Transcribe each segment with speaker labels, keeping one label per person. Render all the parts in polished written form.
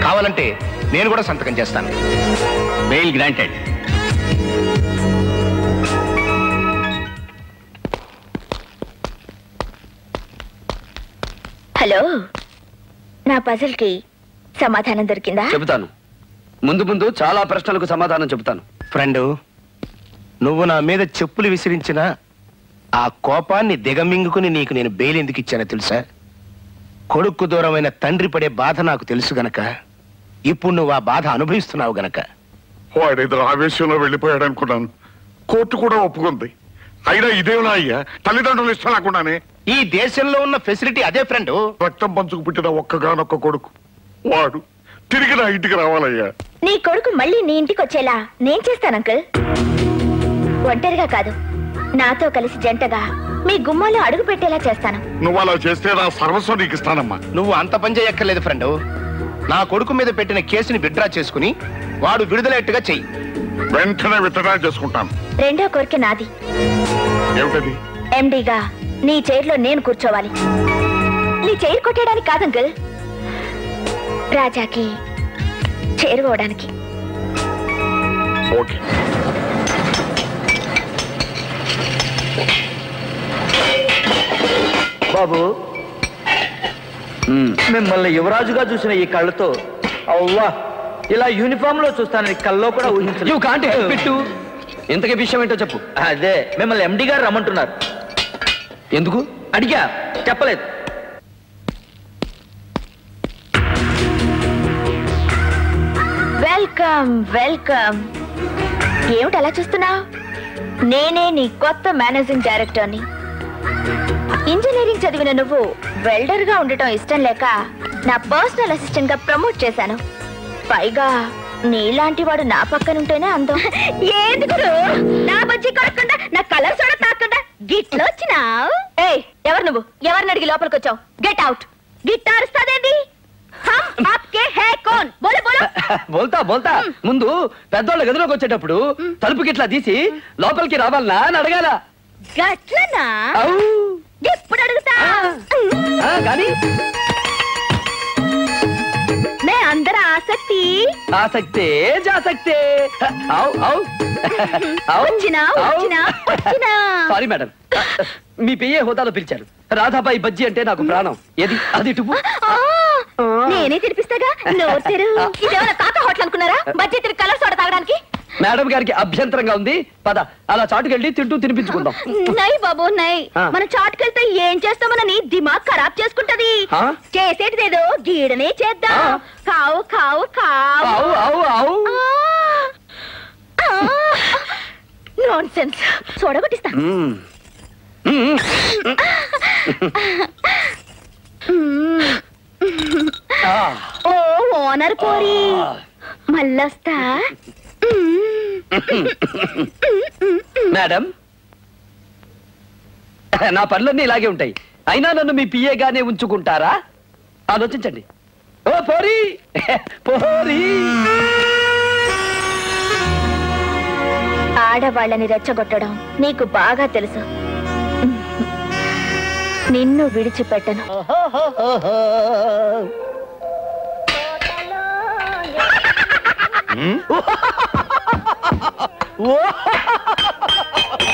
Speaker 1: కావాలంటే నేను కూడా సంతకం చేస్తాను.
Speaker 2: Bail granted.
Speaker 3: హలో, నా పజిల్ కి సమాధానం దొరికిందా?
Speaker 2: చెబుతాను. ముందు ముందు చాలా ప్రశ్నలకు సమాధానం చెబుతాను.
Speaker 1: ఫ్రెండు, నువ్వు నా మీద చెప్పులు విసిరించిన ఆ కోపాన్ని దిగమింగుకుని నీకు నేను బెయిల్ ఎందుకు ఇచ్చానో తెలుసా? కొడుకు దూరమైన తండ్రి పడే బాధ నాకు తెలుసు గనక. ఇప్పుడు నువ్వు ఆ బాధ అనుభవిస్తున్నావు గనక.
Speaker 4: వాడేదో ఆవేశంలో వెళ్ళిపోయాడు అనుకున్నాను. కోర్టు కూడా ఒప్పుకుంది. అయినా ఇదేనా అయ్యా, తల్లిదండ్రులు ఇష్టం లేకుండానే?
Speaker 1: ఈ దేశంలో ఉన్న ఫెసిలిటీ అదే ఫ్రెండు.
Speaker 4: రక్తం పంచుకు పుట్టిన ఒక్కగానొక్క కొడుకు వాడు తిరిగి నా ఇంటికి రావాలయ్యా.
Speaker 3: నీ కొడుకు మళ్ళీ నీ ఇంటికి వచ్చేలా నేను చేస్తాను అంకుల్. ఒంటరిగా కాదు, నాతో కలిసి జంటగా మీ గుమ్మాలో అడుగు పెట్టేలా చేస్తాను.
Speaker 4: నువ్వు అలా చేస్తే నా సర్వస్వం నీకు ఇస్తానమ్మా.
Speaker 1: నువ్వు అంత పని చేయక్కర్లేదు ఫ్రెండు. నా కొడుకు మీద పెట్టిన కేసుని విత్డ్రా చేసుకుని వాడు విడుదలయ్యేట్టుగా చెయ్యి.
Speaker 4: వెంటనే విత్డ్రా చేసుకుంటాను.
Speaker 3: రెండో కోరిక నాది.
Speaker 4: ఏమిటది?
Speaker 3: ఎండీగా నీ చైర్లో నేను కూర్చోవాలి. నీ చైర్ కొట్టేయడానికి కాదు అంకుల్, రాజాకి చేరుకోవడానికి.
Speaker 4: ఓకే.
Speaker 5: బాబు, మిమ్మల్ని యువరాజుగా చూసిన ఈ కళ్ళతో అవ్వా ఇలా యూనిఫామ్ లో చూస్తానని కల్లో కూడా ఊహించలేదు.
Speaker 2: ఇంతకీ విషయం ఏంటో చెప్పు.
Speaker 5: అదే, మిమ్మల్ని ఎండి గారు రమ్మంటున్నారు.
Speaker 2: ఎందుకు
Speaker 5: అడిగా, చెప్పలేదు.
Speaker 3: Welcome welcome. ఏమిటి అలా చూస్తున్నావు? నేనే నీ కొత్త మేనేజింగ్ డైరెక్టర్ని. ఇంజనీరింగ్ చదివిన నువ్వు వెల్డర్ గా ఉండటం ఇష్టం లేక నా పర్సనల్ అసిస్టెంట్ గా ప్రమోట్ చేశాను. పైగా నీలాంటి వాడు నా పక్కనుంటేనే అందం. ఏంది గురు, నా బజ్జీ కొడకుండా నా కలర్ సోడా తాకుండా గిట్లో వచ్చినావు? ఏయ్, ఎవరు నువ్వు? ఎవరిని అడిగి లోపలికి వచ్చావు? Get out. గిట్టార్ ఇస్తాదేంది?
Speaker 2: బోల్తా బోల్తా. ముందు పెద్దోళ్ళ గదిలోకి వచ్చేటప్పుడు తలుపుకి ఇట్లా తీసి లోపలికి రావాలనా అని అడగాల.
Speaker 3: గట్లనా? ఎప్పుడు అడుగుతా
Speaker 2: కానీ
Speaker 3: మే అందర ఆసక్తి
Speaker 2: ఆసక్తే జాసక్తే. సారీ మేడం, మీ పిఏ హోదాలో పిలిచారు. రాధాబాయి బజ్జీ అంటే నాకు ప్రాణం. ఏది అది టుపు.
Speaker 3: నేనే తినిపిస్తాగా. ఇదేమైనా కాక హోటల్ అనుకున్నారా? బజ్జీ తిరిగి కలర్ సోడా తాగడానికి?
Speaker 2: మేడం గారికి అభ్యంతరంగా ఉంది. పద అలా చాటుకెళ్ళి తింటూ తినిపించుకుందాం.
Speaker 3: నై బాబు నై, మన చాటుకెళ్తే ఏం చేస్తామనని దిమాగ్ ఖరాబ్ చేసుకుంటది. చేసేటిదేదో గీడనే చేద్దాం. కావు కావు కావు. నాన్సెన్స్. చూడగొట్టిస్తా. ఓ ఓనర్ పోరి, మళ్ళొస్తా.
Speaker 2: మేడం, నా పనులన్నీ ఇలాగే ఉంటాయి. అయినా నన్ను మీ పిఏగానే ఉంచుకుంటారా? ఆలోచించండి. ఓ పోరి పోరి.
Speaker 3: ఆడవాళ్ళని రెచ్చగొట్టడం నీకు బాగా తెలుసు. నిన్ను విడిచిపెట్టను.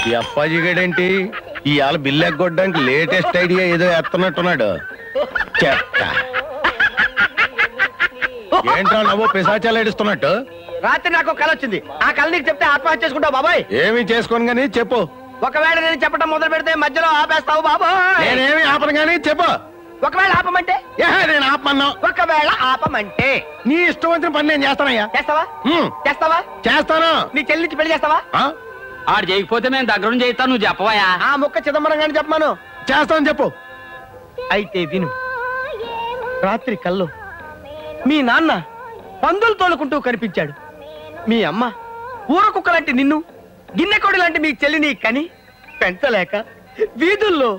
Speaker 1: ఈ అప్పాజిగాడేంటి ఇవాళ బిల్లు ఎగ్గొట్టడానికి లేటెస్ట్ ఐడియా ఏదో ఎత్తనట్టున్నాడు. చెత్త. ఏంట్రా నవ్వు పిశాచాలు ఏడుస్తున్నట్టు?
Speaker 5: రాత్రి నాకు కళ వచ్చింది. ఆ కళ నీకు చెప్తే ఆత్మహత్య చేసుకుంటావు బాబాయ్.
Speaker 1: ఏమి చేసుకోను గానీ చెప్పు.
Speaker 5: ఒకవేళ నేను చెప్పడం మొదలు పెడితే మధ్యలో ఆపేస్తావు బాబాయ్.
Speaker 1: నేనేమి ఆపను గానీ చెప్పు.
Speaker 5: ఒకవేళ ఆపమంటే?
Speaker 1: నేను ఆపమన్నా.
Speaker 5: ఒకవేళ ఆపమంటే
Speaker 1: నీ ఇష్టం వచ్చిన పని నేను చేస్తానయ్యా.
Speaker 5: చేస్తావా? చేస్తావా?
Speaker 1: చేస్తాను.
Speaker 5: నీ చెల్లించి పెళ్లి చేస్తావా?
Speaker 2: ఆడు చేయకపోతే మేము దగ్గరుండి చేస్తాను. నువ్వు చెప్పవయా?
Speaker 5: ఆ ముక్క చిదంబరం గాని చెప్పమాను.
Speaker 1: చేస్తాను చెప్పు.
Speaker 5: అయితే విను. రాత్రి కల్లో మీ నాన్న పందులు తోలుకుంటూ కనిపించాడు. మీ అమ్మ ఊర కుక్క లాంటి నిన్ను, గిన్నెకోడి లాంటి మీ చెల్లిని కని పెంచలేక వీధుల్లో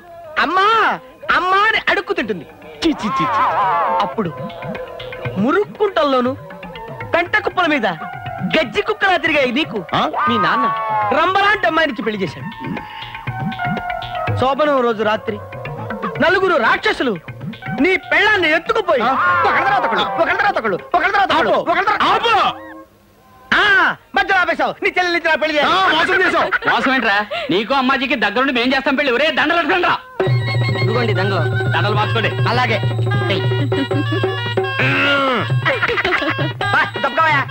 Speaker 5: అమ్మా అమ్మా అని అడుక్కుతుంటుంది. అప్పుడు మురుక్కుంటల్లోను పెంట కుప్పల మీద గజ్జి కుక్కలా తిరిగాయి నీకు మీ నాన్న రంబలాంటి అమ్మాయినికి పెళ్లి చేశాడు. శోభనం రోజు రాత్రి నలుగురు రాక్షసులు నీ పెళ్ళాన్ని ఎత్తుకుపోయి ఒకళ్ళ తర్వాత ఒకళ్ళు, ఒకళ్ళ తర్వాత ఒకళ్ళు, ఒకళ్ళ తర్వాత ఒకళ్ళు, ఒకళ్ళ తర్వాత- ఆ, మధ్యలో ఆపేశావు. నీ చెల్లెలు ఇచ్చిన పెళ్లి చేయాలి.
Speaker 1: మోసం చేసావు.
Speaker 2: మోసం ఏంట్రా? నీకు అమ్మాజీకి దగ్గరుండి మేం చేస్తాం పెళ్ళి. ఒరే దండలు పెట్టుకోండి రా.
Speaker 5: ఇదిగోండి దండలు.
Speaker 2: దండలు మార్చుకోండి.
Speaker 5: అలాగే బా, తప్పుకోవయ్యా.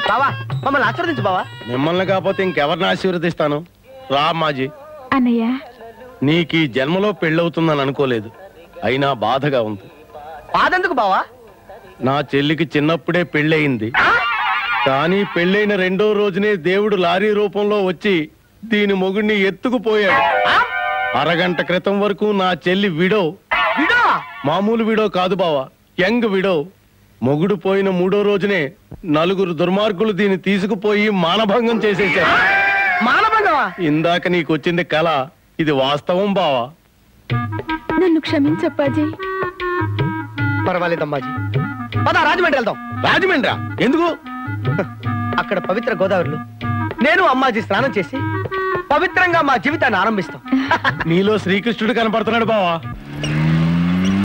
Speaker 5: బావా మమ్మల్ని ఆశీర్వదించు బావా.
Speaker 1: మిమ్మల్ని కాకపోతే ఇంకెవరిని ఆశీర్వదిస్తాను? రా అమ్మాజీ.
Speaker 3: అన్నయ్య
Speaker 1: నీకు ఈ జన్మలో పెళ్ళవుతుందని అనుకోలేదు, అయినా బాధగా ఉంది.
Speaker 5: బాధెందుకు బావా?
Speaker 1: నా చెల్లికి చిన్నప్పుడే పెళ్ళయింది, కానీ పెళ్ళైన రెండో రోజునే దేవుడు లారీ రూపంలో వచ్చి దీని మొగుడిని ఎత్తుకుపోయాడు. అరగంట క్రితం వరకు నా చెల్లి విడో.
Speaker 5: విడో?
Speaker 1: మామూలు విడో కాదు బావా, యంగ్ విడో. మొగుడు పోయిన మూడో రోజునే నలుగురు దుర్మార్గులు దీన్ని తీసుకుపోయి మానభంగం చేసేశారు.
Speaker 5: మానభంగమా?
Speaker 1: ఇందాక నీకు వచ్చింది కళ, ఇది వాస్తవం బావా.
Speaker 3: నన్ను క్షమించప్పాజీ.
Speaker 5: పర్వాలేదమ్మాజీ, పద రాజమండ్రి వెళ్దాం.
Speaker 1: రాజమండ్రా? ఎందుకు?
Speaker 5: అక్కడ పవిత్ర గోదావరిలో నేను అమ్మాజీ స్నానం చేసి పవిత్రంగా మా జీవితాన్ని ఆరంభిస్తాం.
Speaker 1: నీలో శ్రీకృష్ణుడు కనపడుతున్నాడు బావా.